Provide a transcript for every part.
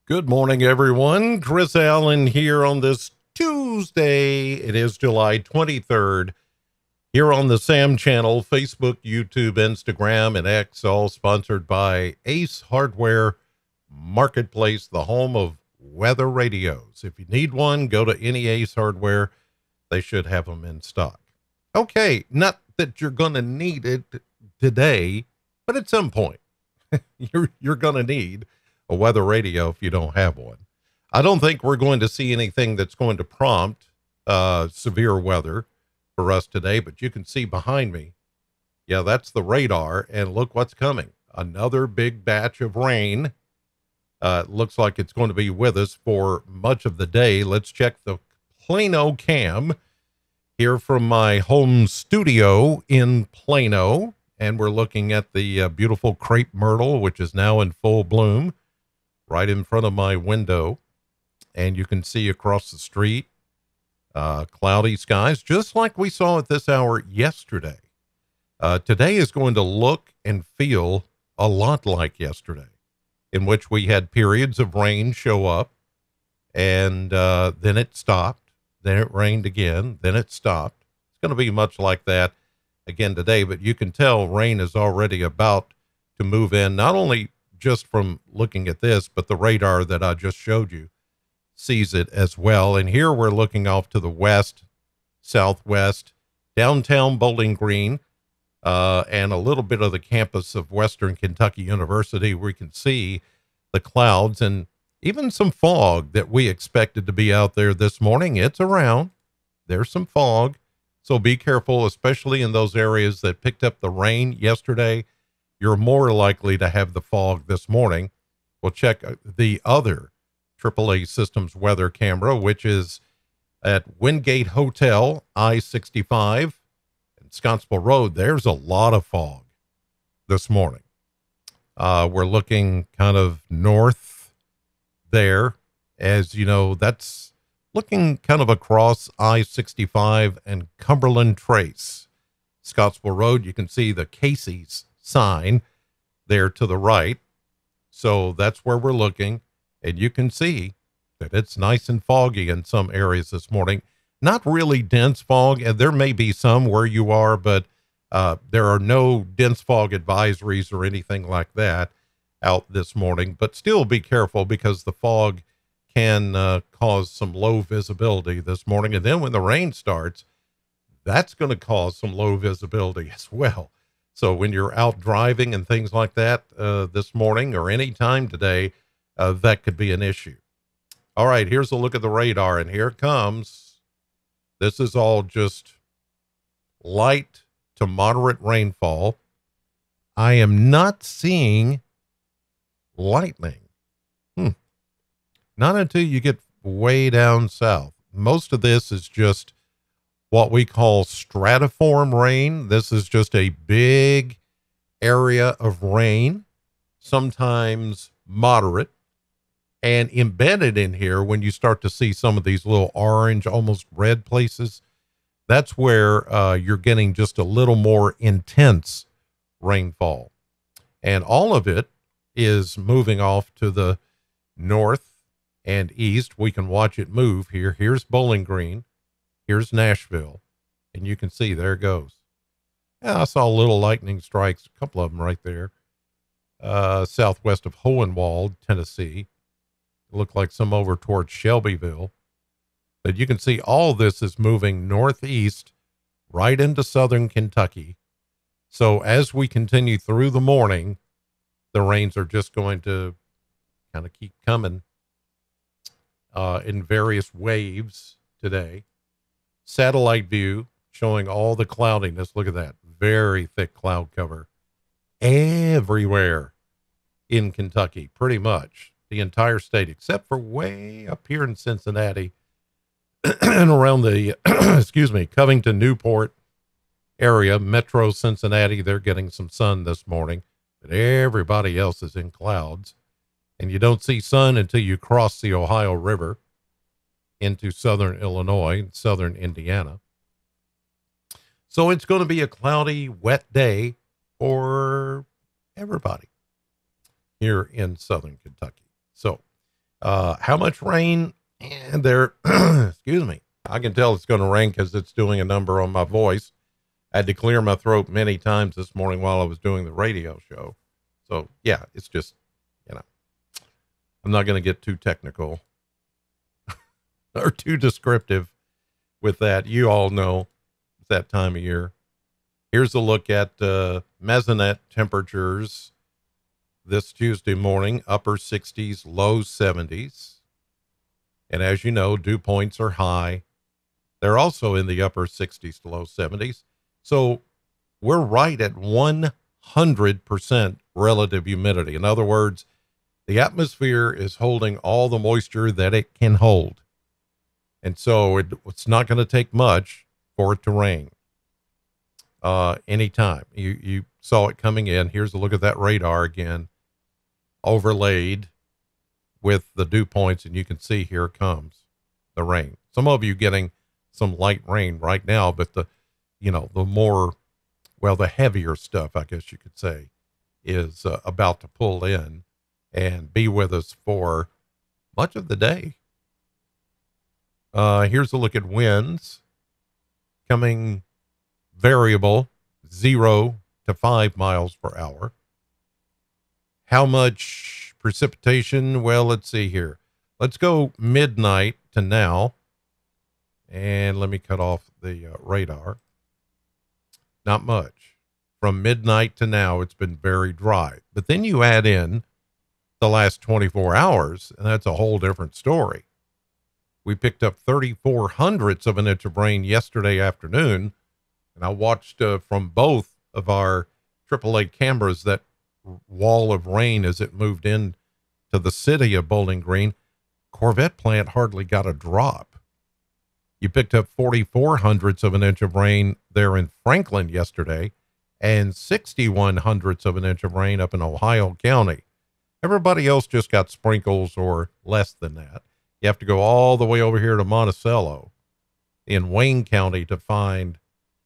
Good morning, everyone. Chris Allen here on this Tuesday. It is July 23rd. Here on the Sam channel, Facebook, YouTube, Instagram, and X, all sponsored by Ace Hardware Marketplace, the home of weather radios. If you need one, go to any Ace Hardware. They should have them in stock. Okay, not that you're going to need it today, but at some point, you're going to need a weather radio if you don't have one. I don't think we're going to see anything that's going to prompt severe weather for us today, but you can see behind me. Yeah, that's the radar, and look what's coming. Another big batch of rain. Looks like it's going to be with us for much of the day. Let's check the Plano cam here from my home studio in Plano, and we're looking at the beautiful crepe myrtle, which is now in full bloom right in front of my window, and you can see across the street cloudy skies, just like we saw at this hour yesterday. Today is going to look and feel a lot like yesterday, in which we had periods of rain show up, and then it stopped, then it rained again, then it stopped. It's going to be much like that again today, but you can tell rain is already about to move in, not only just from looking at this, but the radar that I just showed you sees it as well. And here we're looking off to the west, southwest, downtown Bowling Green, and a little bit of the campus of Western Kentucky University. We can see the clouds and even some fog that we expected to be out there this morning. It's around. There's some fog. So be careful, especially in those areas that picked up the rain yesterday. You're more likely to have the fog this morning. We'll check the other AAA Systems weather camera, which is at Wingate Hotel, I-65, and Scottsville Road. There's a lot of fog this morning. We're looking kind of north there. As you know, that's looking kind of across I-65 and Cumberland Trace. Scottsville Road, you can see the Casey's sign there to the right. So that's where we're looking, and you can see that it's nice and foggy in some areas this morning. Not really dense fog, and there may be some where you are, but there are no dense fog advisories or anything like that out this morning. But still be careful, because the fog can cause some low visibility this morning. And then when the rain starts, that's going to cause some low visibility as well. So when you're out driving and things like that this morning or any time today, that could be an issue. All right, here's a look at the radar, and here it comes. This is all just light to moderate rainfall. I am not seeing lightning. Not until you get way down south. Most of this is just what we call stratiform rain. This is just a big area of rain, sometimes moderate, and embedded in here, when you start to see some of these little orange, almost red places, that's where you're getting just a little more intense rainfall. And all of it is moving off to the north and east. We can watch it move here. Here's Bowling Green. Here's Nashville, and you can see there it goes. Yeah, I saw little lightning strikes, a couple of them right there, southwest of Hohenwald, Tennessee. It looked like some over towards Shelbyville. But you can see all this is moving northeast right into southern Kentucky. So as we continue through the morning, the rains are just going to kind of keep coming in various waves today. Satellite view showing all the cloudiness. Look at that. Very thick cloud cover everywhere in Kentucky, pretty much the entire state, except for way up here in Cincinnati and around the, excuse me, Covington, Newport area, Metro Cincinnati. They're getting some sun this morning, but everybody else is in clouds, and you don't see sun until you cross the Ohio River into southern Illinois and southern Indiana. So it's going to be a cloudy, wet day for everybody here in southern Kentucky. So How much rain? And there, excuse me. I can tell it's going to rain because it's doing a number on my voice. I had to clear my throat many times this morning while I was doing the radio show. So yeah, it's just, I'm not going to get too technical or too descriptive with that. You all know it's that time of year. Here's a look at mesonet temperatures this Tuesday morning, upper 60s, low 70s. And as you know, dew points are high. They're also in the upper 60s to low 70s. So we're right at 100% relative humidity. In other words, the atmosphere is holding all the moisture that it can hold. And so it's not going to take much for it to rain anytime. You saw it coming in. Here's a look at that radar again, overlaid with the dew points, and you can see here comes the rain. Some of you getting some light rain right now, but the heavier stuff, I guess you could say, is about to pull in and be with us for much of the day. Here's a look at winds coming variable, 0 to 5 miles per hour. How much precipitation? Well, let's see here. Let's go midnight to now. And let me cut off the radar. Not much. From midnight to now, it's been very dry. But then you add in the last 24 hours, and that's a whole different story. We picked up 0.34 of an inch of rain yesterday afternoon, and I watched from both of our AAA cameras that wall of rain as it moved in to the city of Bowling Green. Corvette plant hardly got a drop. You picked up 0.44 of an inch of rain there in Franklin yesterday, and 0.61 of an inch of rain up in Ohio County. Everybody else just got sprinkles or less than that. You have to go all the way over here to Monticello in Wayne County to find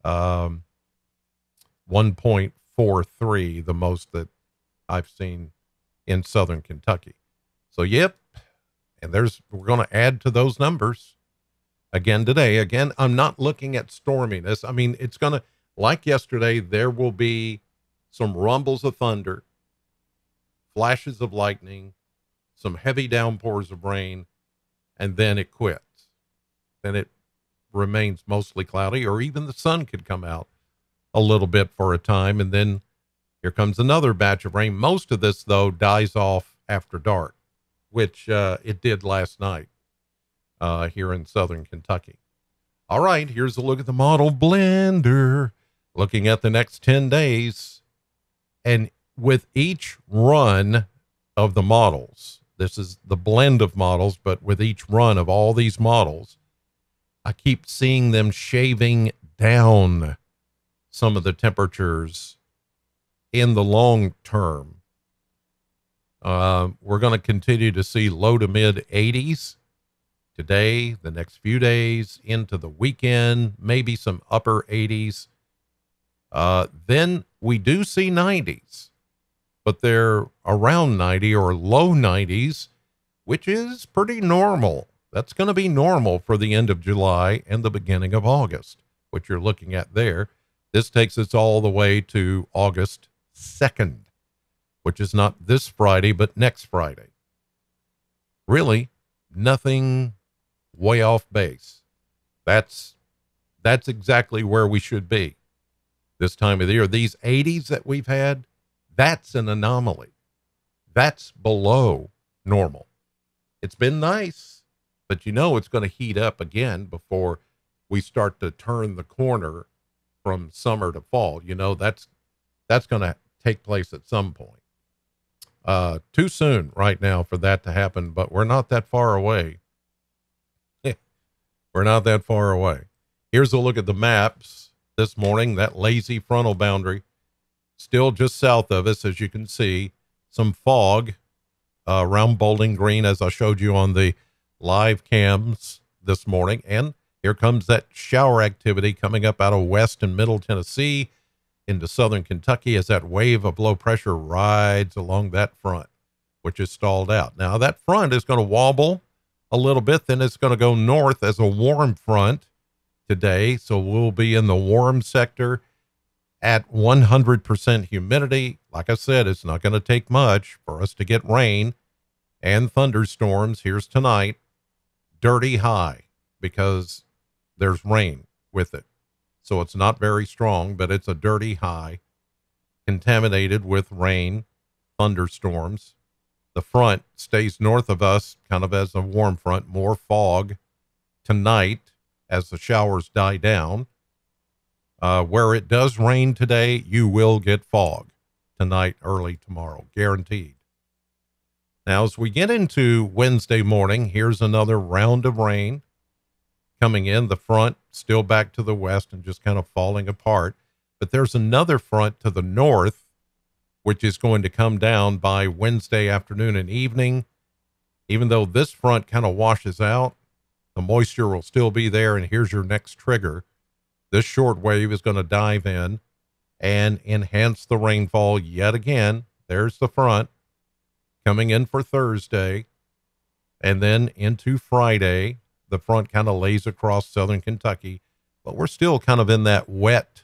1.43, the most that I've seen in southern Kentucky. So, yep. And we're going to add to those numbers again today. Again, I'm not looking at storminess. I mean, it's going to, like yesterday, there will be some rumbles of thunder, flashes of lightning, some heavy downpours of rain, and then it quits. Then it remains mostly cloudy, or even the sun could come out a little bit for a time, and then here comes another batch of rain. Most of this, though, dies off after dark, which it did last night here in southern Kentucky. All right, here's a look at the model blender, looking at the next 10 days. And with each run of the models, this is the blend of models, but with each run of all these models, I keep seeing them shaving down some of the temperatures in the long term. We're going to continue to see low to mid 80s today, the next few days, into the weekend, maybe some upper 80s. Then we do see 90s, but they're around 90 or low 90s, which is pretty normal. That's going to be normal for the end of July and the beginning of August, what you're looking at there. This takes us all the way to August 2nd, which is not this Friday, but next Friday. Really, nothing way off base. That's exactly where we should be this time of the year. These 80s that we've had, that's an anomaly. That's below normal. It's been nice, but it's going to heat up again before we start to turn the corner from summer to fall. That's going to take place at some point. Too soon right now for that to happen, but we're not that far away. We're not that far away. Here's a look at the maps this morning. That lazy frontal boundary still just south of us, as you can see. Some fog around Bowling Green, as I showed you on the live cams this morning. And here comes that shower activity coming up out of west and middle Tennessee into southern Kentucky as that wave of low pressure rides along that front. which is stalled out. Now, that front is going to wobble a little bit, then it's going to go north as a warm front today. So we'll be in the warm sector at 100% humidity. Like I said, it's not going to take much for us to get rain and thunderstorms. Here's tonight, dirty high, because there's rain with it. So it's not very strong, but it's a dirty high, contaminated with rain, thunderstorms. The front stays north of us, kind of as a warm front, more fog tonight as the showers die down. Where it does rain today, you will get fog tonight, early tomorrow, guaranteed. Now, as we get into Wednesday morning, here's another round of rain coming in. The front still back to the west and just kind of falling apart. But there's another front to the north, which is going to come down by Wednesday afternoon and evening. Even though this front kind of washes out, the moisture will still be there. And here's your next trigger. This short wave is going to dive in and enhance the rainfall yet again. There's the front coming in for Thursday. And then into Friday, the front kind of lays across southern Kentucky. But we're still kind of in that wet,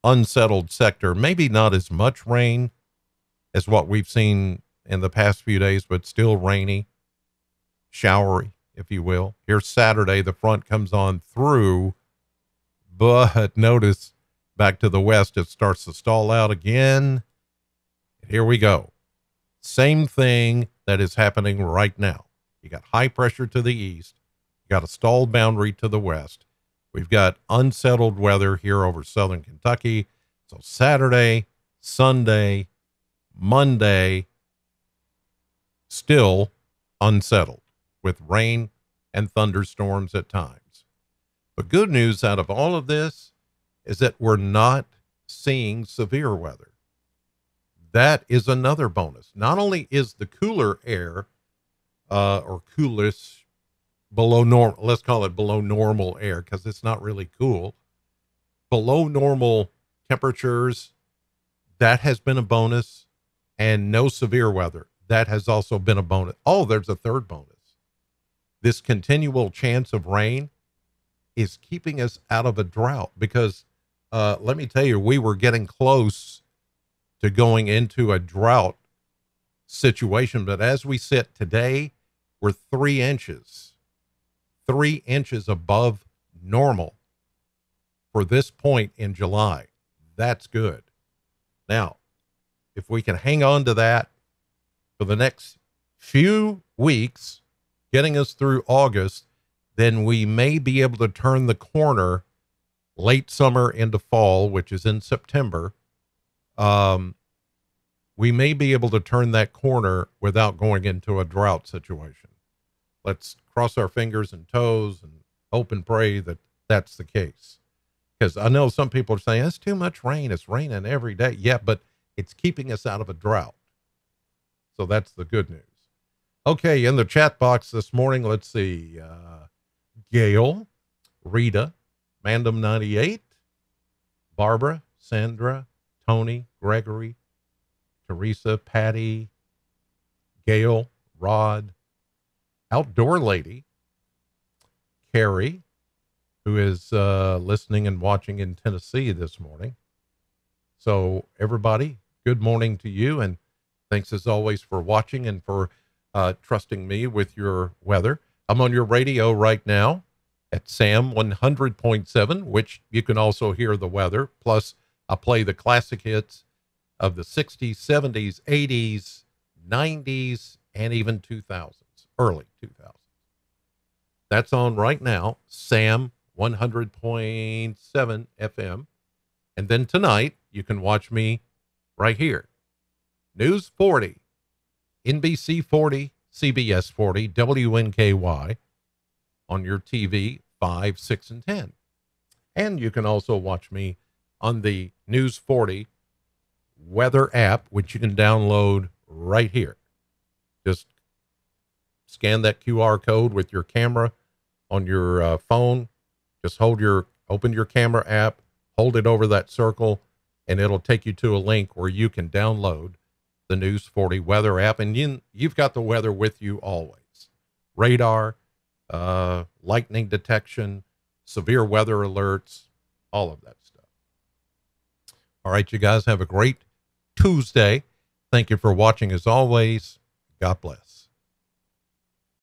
unsettled sector. Maybe not as much rain as what we've seen in the past few days, but still rainy, showery, if you will. Here's Saturday, the front comes on through, but notice back to the west, it starts to stall out again. Here we go. Same thing that is happening right now. You got high pressure to the east. You got a stalled boundary to the west. We've got unsettled weather here over southern Kentucky. So Saturday, Sunday, Monday, still unsettled with rain and thunderstorms at times. The good news out of all of this is that we're not seeing severe weather. That is another bonus. Not only is the cooler air, or coolest, below normal, let's call it below normal air, because it's not really cool. Below normal temperatures, that has been a bonus, and no severe weather. That has also been a bonus. Oh, there's a third bonus. This continual chance of rain is keeping us out of a drought, because let me tell you, we were getting close to going into a drought situation. But as we sit today, we're 3 inches above normal for this point in July. That's good. Now, if we can hang on to that for the next few weeks, getting us through August, then we may be able to turn the corner late summer into fall, which is in September. We may be able to turn that corner without going into a drought situation. Let's cross our fingers and toes and hope and pray that that's the case. Because I know some people are saying, it's too much rain. It's raining every day. Yeah, but it's keeping us out of a drought. So that's the good news. Okay, in the chat box this morning, let's see. Gail, Rita, Mandem 98, Barbara, Sandra, Tony, Gregory, Teresa, Patty, Gail, Rod, Outdoor Lady, Carrie, who is listening and watching in Tennessee this morning. So everybody, good morning to you, and thanks as always for watching and for trusting me with your weather. I'm on your radio right now at Sam 100.7, which you can also hear the weather. Plus, I play the classic hits of the 60s, 70s, 80s, 90s, and even 2000s, early 2000s. That's on right now, Sam 100.7 FM. And then tonight, you can watch me right here. News 40, NBC 40, CBS 40, WNKY on your TV 5, 6, and 10. And you can also watch me on the News 40 Weather App, which you can download right here. Just scan that QR code with your camera on your phone. Just open your camera app, hold it over that circle, and it'll take you to a link where you can download the News 40 Weather App, and you've got the weather with you always. Radar, lightning detection, severe weather alerts, all of that stuff. All right, you guys have a great Tuesday. Thank you for watching as always. God bless.